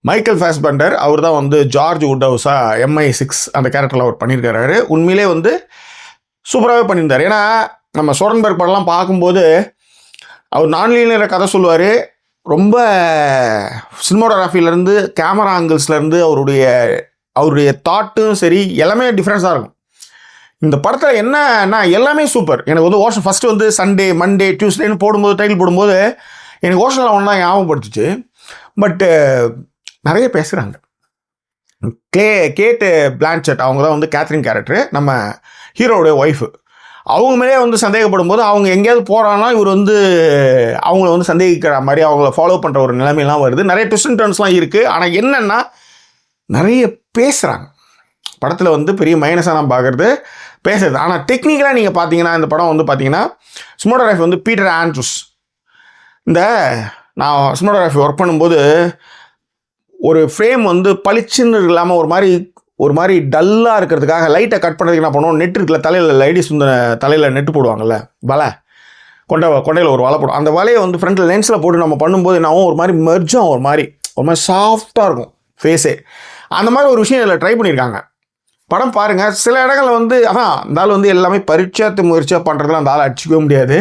Michael Fassbender அவர் தான் வந்து George வுட்ஹவுஸா MI6 அந்த கேரக்டரில் அவர் பண்ணியிருக்காரு. உண்மையிலே வந்து சூப்பராகவே பண்ணியிருந்தார். ஏன்னா நம்ம சோடன்பர்க் படம்லாம் பார்க்கும்போது அவர் நான்லீனியரை கதை சொல்லுவார். ரொம்ப சினிமோட்டோகிராஃபிலேருந்து கேமரா ஆங்கிள்ஸ்லேருந்து அவருடைய தாட்டும் சரி எல்லாமே டிஃப்ரென்ஸாக இருக்கும். இந்த படத்தில் என்னன்னா எல்லாமே சூப்பர். எனக்கு வந்து ஓஷன் ஃபஸ்ட்டு வந்து சண்டே மண்டே டியூஸ்டேன்னு போடும்போது டைட்டில் போடும்போது எனக்கு ஓஷனில் ஒன்று தான் ஞாபகப்படுத்துச்சு. பட்டு நிறைய பேசுகிறாங்க. கேட்டு பிளான்செட் அவங்க தான் வந்து கேத்ரின் கேரக்டரு, நம்ம ஹீரோவுடைய ஒய்ஃபு. அவங்க மேலே வந்து சந்தேகப்படும் போது அவங்க எங்கேயாவது போகிறான்னா இவர் வந்து அவங்கள வந்து சந்தேகிக்கிற மாதிரி அவங்கள ஃபாலோ பண்ணுற ஒரு நிலைமையெல்லாம் வருது. நிறைய ட்விஸ்ட் அண்ட் டர்ன்ஸ்லாம் இருக்குது. ஆனால் என்னென்னா நிறைய பேசுகிறாங்க. படத்தில் வந்து பெரிய மைனஸாக நான் பார்க்குறது பேசுறது. ஆனால் டெக்னிக்கலாக நீங்கள் பார்த்தீங்கன்னா இந்த படம் வந்து பார்த்தீங்கன்னா சினிமோட்டோகிராஃபி வந்து பீட்டர் ஆண்ட்ரூஸ். நான் சினிமோட்டோகிராஃபி ஒர்க் பண்ணும்போது ஒரு ஃப்ரேம் வந்து பளிச்சுன்னு இல்லாமல் ஒரு மாதிரி டல்லாக இருக்கிறதுக்காக லைட்டை கட் பண்ணுறதுக்கு என்ன பண்ணுவோம், நெட் இருக்குல்ல, தலையில் நெட்டு போடுவாங்கள்ல, வலை கொண்டையில் ஒரு வலை போடும். அந்த வலையை வந்து ஃப்ரண்ட்டில் லென்ஸில் போட்டு நம்ம பண்ணும்போது என்னாகும், ஒரு மாதிரி மெர்ஜும் ஒரு மாதிரி சாஃப்டாக இருக்கும் ஃபேஸே. அந்த மாதிரி ஒரு விஷயம் இதில் ட்ரை பண்ணியிருக்காங்க. படம் பாருங்கள். சில இடங்களில் வந்து அதான் இந்த ஆள் வந்து எல்லாமே பரீட்சாத்து முயற்சியாக பண்ணுறதுலாம் அந்த ஆள் அடிச்சிக்கவே முடியாது.